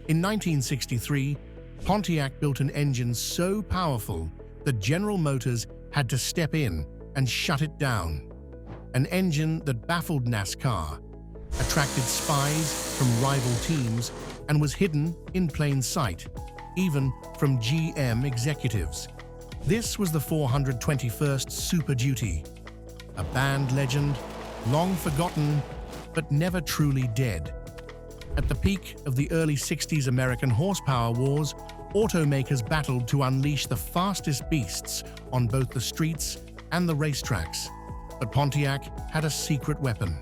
In 1963, Pontiac built an engine so powerful that General Motors had to step in and shut it down. An engine that baffled NASCAR, attracted spies from rival teams, and was hidden in plain sight, even from GM executives. This was the 421st Super Duty, a band legend, long forgotten, but never truly dead. At the peak of the early 60s American horsepower wars, automakers battled to unleash the fastest beasts on both the streets and the racetracks. But Pontiac had a secret weapon,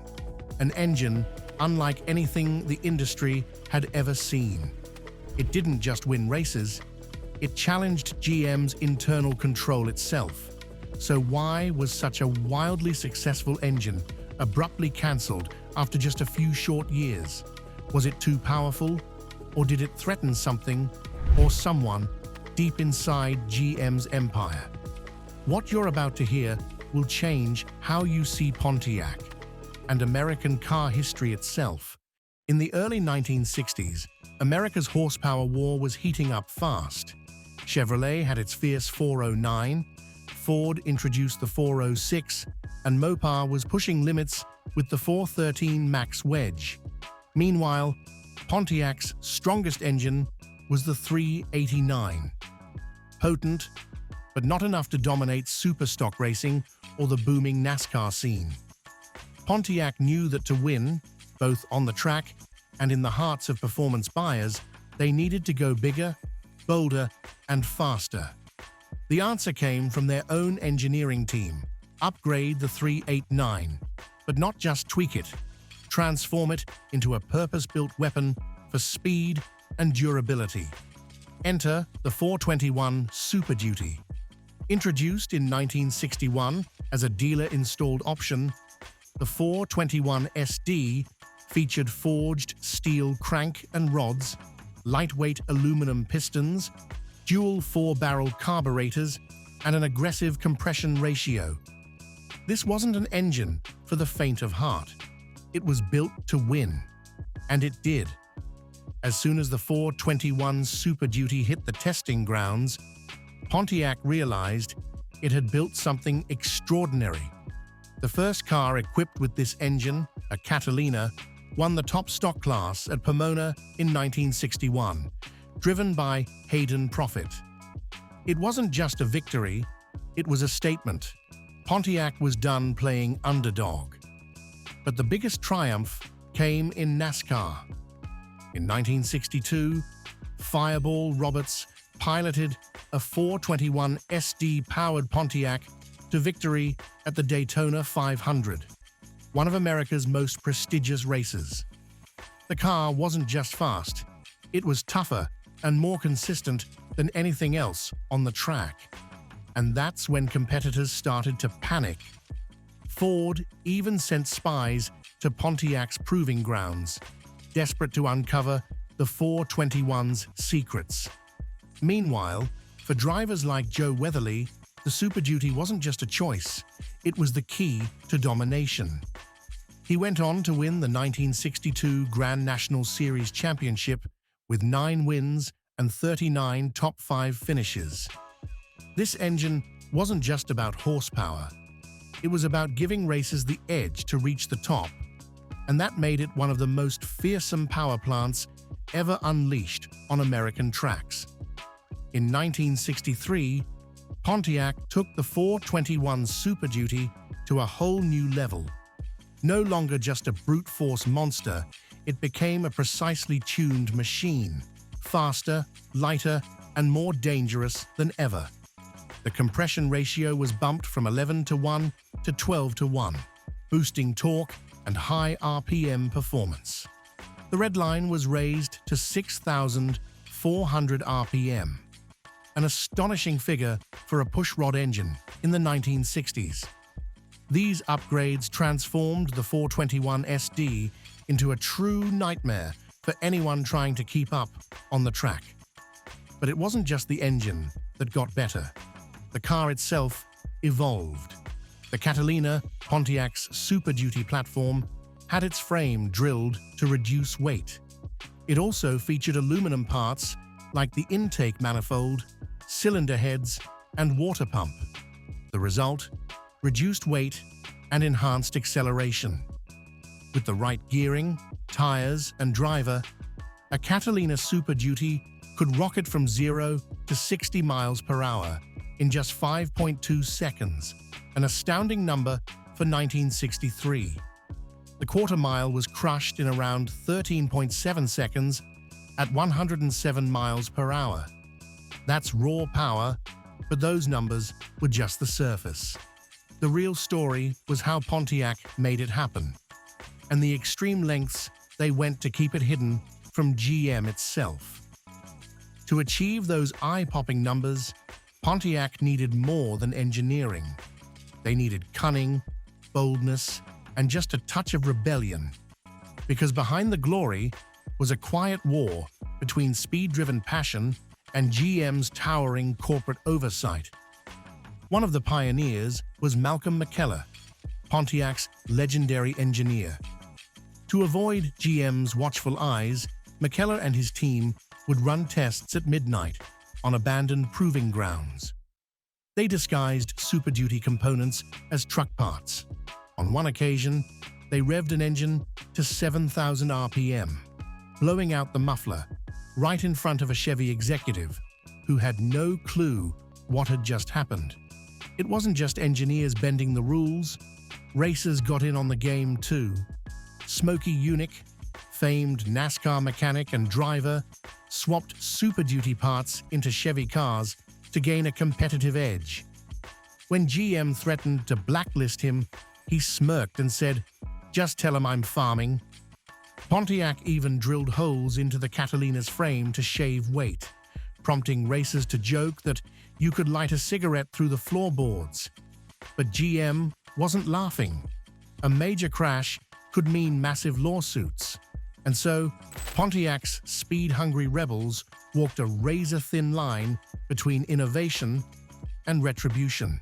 an engine unlike anything the industry had ever seen. It didn't just win races, it challenged GM's internal control itself. So why was such a wildly successful engine abruptly cancelled after just a few short years? Was it too powerful, or did it threaten something or someone deep inside GM's empire? What you're about to hear will change how you see Pontiac and American car history itself. In the early 1960s, America's horsepower war was heating up fast. Chevrolet had its fierce 409, Ford introduced the 406, and Mopar was pushing limits with the 413 Max Wedge. Meanwhile, Pontiac's strongest engine was the 389. Potent, but not enough to dominate superstock racing or the booming NASCAR scene. Pontiac knew that to win, both on the track and in the hearts of performance buyers, they needed to go bigger, bolder, and faster. The answer came from their own engineering team: upgrade the 389, but not just tweak it. Transform it into a purpose-built weapon for speed and durability. Enter the 421 Super Duty. Introduced in 1961 as a dealer-installed option, the 421 SD featured forged steel crank and rods, lightweight aluminum pistons, dual 4-barrel carburetors, and an aggressive compression ratio. This wasn't an engine for the faint of heart. It was built to win, and it did. As soon as the 421 Super Duty hit the testing grounds, Pontiac realized it had built something extraordinary. The first car equipped with this engine, a Catalina, won the top stock class at Pomona in 1961, driven by Hayden Profit. It wasn't just a victory, it was a statement. Pontiac was done playing underdog. But the biggest triumph came in NASCAR. In 1962, Fireball Roberts piloted a 421 SD-powered Pontiac to victory at the Daytona 500, one of America's most prestigious races. The car wasn't just fast, it was tougher and more consistent than anything else on the track. And that's when competitors started to panic. Ford even sent spies to Pontiac's proving grounds, desperate to uncover the 421's secrets. Meanwhile, for drivers like Joe Weatherly, the Super Duty wasn't just a choice, it was the key to domination. He went on to win the 1962 Grand National Series Championship with 9 wins and 39 top 5 finishes. This engine wasn't just about horsepower. It was about giving racers the edge to reach the top, and that made it one of the most fearsome power plants ever unleashed on American tracks. In 1963, Pontiac took the 421 Super Duty to a whole new level. No longer just a brute force monster, it became a precisely tuned machine, faster, lighter, and more dangerous than ever. The compression ratio was bumped from 11:1 to 12:1, boosting torque and high RPM performance. The red line was raised to 6,400 RPM, an astonishing figure for a pushrod engine in the 1960s. These upgrades transformed the 421 SD into a true nightmare for anyone trying to keep up on the track. But it wasn't just the engine that got better. The car itself evolved. The Catalina, Pontiac's Super Duty platform, had its frame drilled to reduce weight. It also featured aluminum parts like the intake manifold, cylinder heads, and water pump. The result? Reduced weight and enhanced acceleration. With the right gearing, tires, and driver, a Catalina Super Duty could rocket from 0 to 60 miles per hour in just 5.2 seconds, an astounding number for 1963. The quarter mile was crushed in around 13.7 seconds at 107 miles per hour. That's raw power, but those numbers were just the surface. The real story was how Pontiac made it happen, and the extreme lengths they went to keep it hidden from GM itself. To achieve those eye-popping numbers, Pontiac needed more than engineering. They needed cunning, boldness, and just a touch of rebellion. Because behind the glory was a quiet war between speed-driven passion and GM's towering corporate oversight. One of the pioneers was Malcolm McKellar, Pontiac's legendary engineer. To avoid GM's watchful eyes, McKellar and his team would run tests at midnight on abandoned proving grounds. They disguised Super Duty components as truck parts. On one occasion, they revved an engine to 7,000 RPM, blowing out the muffler right in front of a Chevy executive who had no clue what had just happened. It wasn't just engineers bending the rules, racers got in on the game too. Smokey Yunick, famed NASCAR mechanic and driver, swapped Super Duty parts into Chevy cars to gain a competitive edge. When GM threatened to blacklist him, he smirked and said, "Just tell him I'm farming." Pontiac even drilled holes into the Catalina's frame to shave weight, prompting racers to joke that you could light a cigarette through the floorboards. But GM wasn't laughing. A major crash could mean massive lawsuits. And so, Pontiac's speed-hungry rebels walked a razor-thin line between innovation and retribution.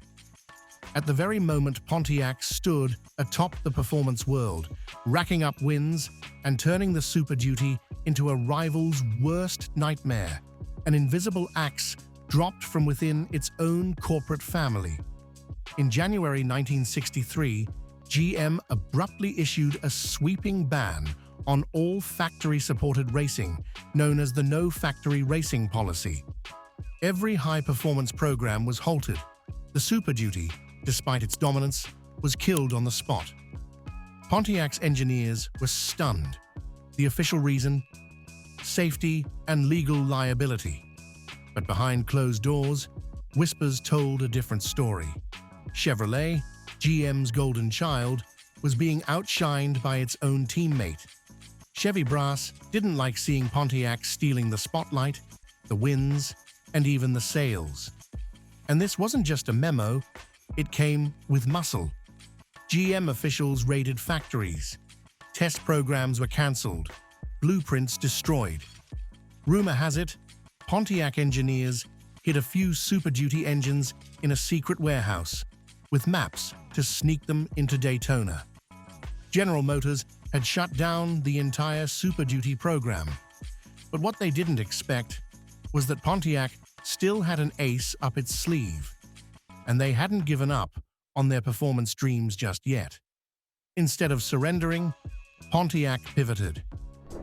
At the very moment Pontiac stood atop the performance world, racking up wins and turning the Super Duty into a rival's worst nightmare, an invisible axe dropped from within its own corporate family. In January 1963, GM abruptly issued a sweeping ban on all factory-supported racing, known as the No Factory Racing Policy. Every high-performance program was halted. The Super Duty, despite its dominance, was killed on the spot. Pontiac's engineers were stunned. The official reason? Safety and legal liability. But behind closed doors, whispers told a different story. Chevrolet, GM's golden child, was being outshined by its own teammate. Chevy brass didn't like seeing Pontiac stealing the spotlight, the wins, and even the sales. And this wasn't just a memo, it came with muscle. GM officials raided factories. Test programs were cancelled, blueprints destroyed. Rumor has it, Pontiac engineers hid a few Super Duty engines in a secret warehouse, with maps to sneak them into Daytona. General Motors had shut down the entire Super Duty program. But what they didn't expect was that Pontiac still had an ace up its sleeve, and they hadn't given up on their performance dreams just yet. Instead of surrendering, Pontiac pivoted.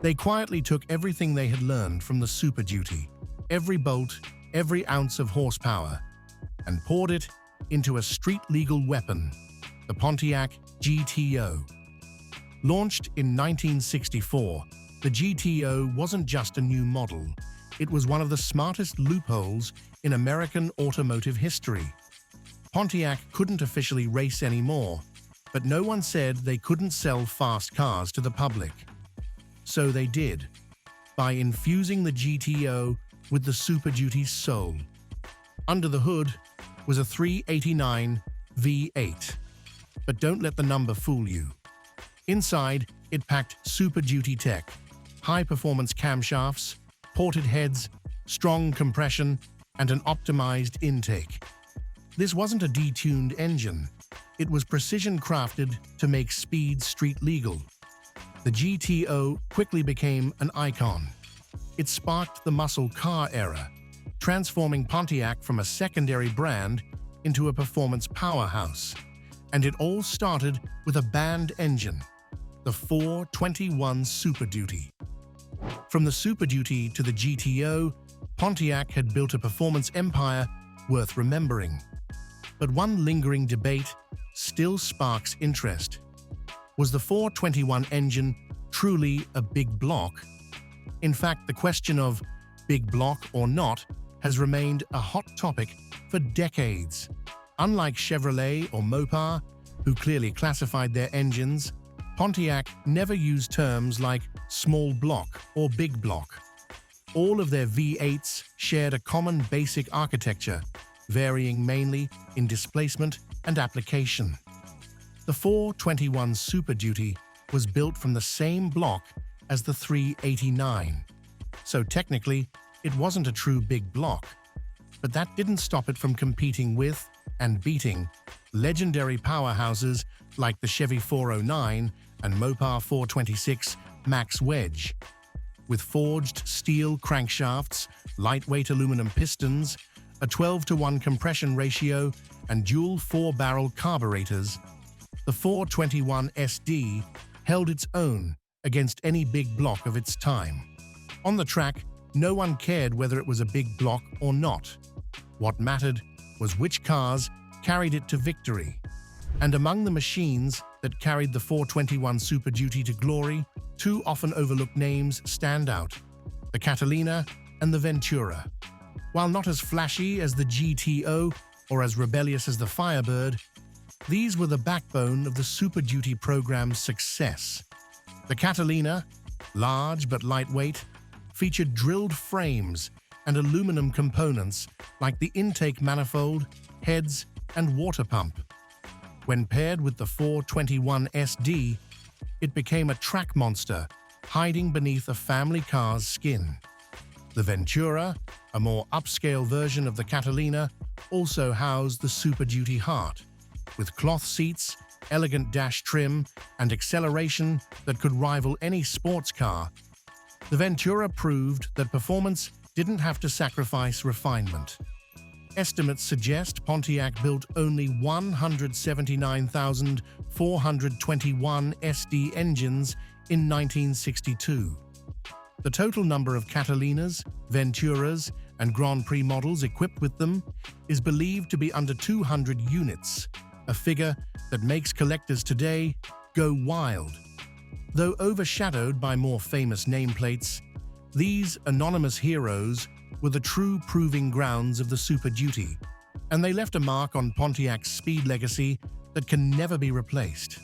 They quietly took everything they had learned from the Super Duty, every bolt, every ounce of horsepower, and poured it into a street-legal weapon, the Pontiac GTO. Launched in 1964, the GTO wasn't just a new model, it was one of the smartest loopholes in American automotive history. Pontiac couldn't officially race anymore, but no one said they couldn't sell fast cars to the public. So they did, by infusing the GTO with the Super Duty's soul. Under the hood was a 389 V8. But don't let the number fool you. Inside, it packed Super Duty tech, high-performance camshafts, ported heads, strong compression, and an optimized intake. This wasn't a detuned engine. It was precision-crafted to make speed street legal. The GTO quickly became an icon. It sparked the muscle car era, transforming Pontiac from a secondary brand into a performance powerhouse. And it all started with a banned engine, the 421 Super Duty. From the Super Duty to the GTO, Pontiac had built a performance empire worth remembering. But one lingering debate still sparks interest. Was the 421 engine truly a big block? In fact, the question of big block or not has remained a hot topic for decades. Unlike Chevrolet or Mopar, who clearly classified their engines, Pontiac never used terms like small block or big block. All of their V8s shared a common basic architecture, varying mainly in displacement and application. The 421 Super Duty was built from the same block as the 389, so technically it wasn't a true big block. But that didn't stop it from competing with and beating legendary powerhouses like the Chevy 409 and Mopar 426 Max Wedge. With forged steel crankshafts, lightweight aluminum pistons, a 12-to-1 compression ratio, and dual 4-barrel carburetors, the 421 SD held its own against any big block of its time. On the track, no one cared whether it was a big block or not. What mattered was which cars carried it to victory. And among the machines that carried the 421 Super Duty to glory, two often overlooked names stand out: the Catalina and the Ventura. While not as flashy as the GTO or as rebellious as the Firebird, these were the backbone of the Super Duty program's success. The Catalina, large but lightweight, featured drilled frames and aluminum components like the intake manifold, heads, and water pump. When paired with the 421 SD, it became a track monster, hiding beneath a family car's skin. The Ventura, a more upscale version of the Catalina, also housed the Super Duty heart, with cloth seats, elegant dash trim, and acceleration that could rival any sports car. The Ventura proved that performance didn't have to sacrifice refinement. Estimates suggest Pontiac built only 179,421 SD engines in 1962. The total number of Catalinas, Venturas, and Grand Prix models equipped with them is believed to be under 200 units, a figure that makes collectors today go wild. Though overshadowed by more famous nameplates, these anonymous heroes were the true proving grounds of the Super Duty, and they left a mark on Pontiac's speed legacy that can never be replaced.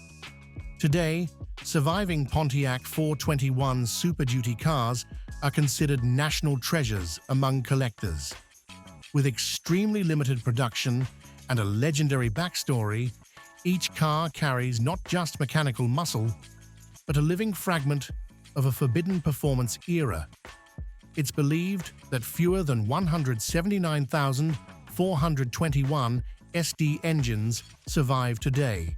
Today, surviving Pontiac 421 Super Duty cars are considered national treasures among collectors. With extremely limited production and a legendary backstory, each car carries not just mechanical muscle, but a living fragment of a forbidden performance era. It's believed that fewer than 179,421 SD engines survive today,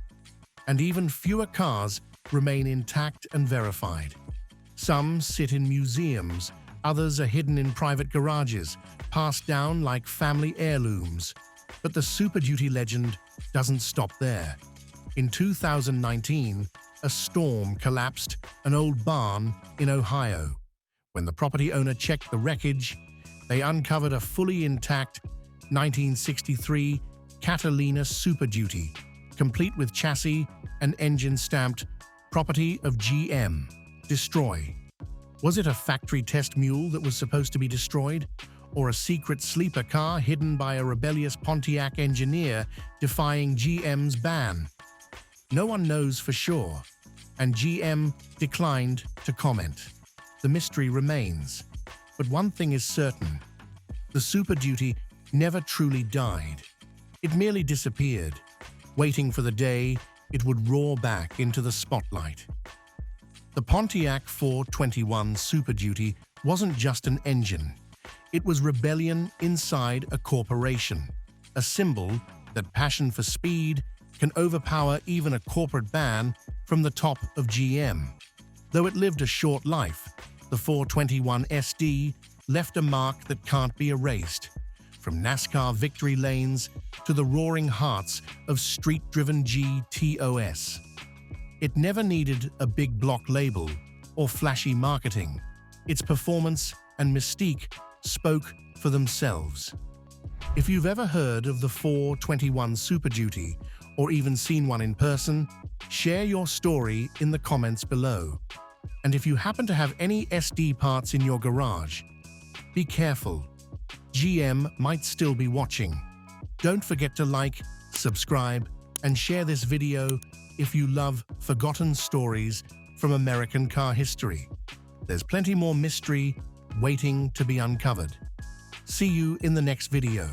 and even fewer cars remain intact and verified. Some sit in museums, others are hidden in private garages, passed down like family heirlooms. But the Super Duty legend doesn't stop there. In 2019, a storm collapsed an old barn in Ohio. When the property owner checked the wreckage, they uncovered a fully intact 1963 Catalina Super Duty, complete with chassis and engine stamped "Property of GM. Destroy." Was it a factory test mule that was supposed to be destroyed? Or a secret sleeper car hidden by a rebellious Pontiac engineer defying GM's ban? No one knows for sure, and GM declined to comment. The mystery remains. But one thing is certain: the Super Duty never truly died. It merely disappeared, waiting for the day it would roar back into the spotlight. The Pontiac 421 Super Duty wasn't just an engine. It was rebellion inside a corporation, a symbol that passion for speed can overpower even a corporate ban from the top of GM. Though it lived a short life, the 421 SD left a mark that can't be erased. From NASCAR victory lanes to the roaring hearts of street-driven GTOS. It never needed a big block label or flashy marketing. Its performance and mystique spoke for themselves. If you've ever heard of the 421 Super Duty or even seen one in person, share your story in the comments below. And if you happen to have any SD parts in your garage, be careful. GM might still be watching. Don't forget to like, subscribe, and share this video if you love forgotten stories from American car history. There's plenty more mystery waiting to be uncovered. See you in the next video.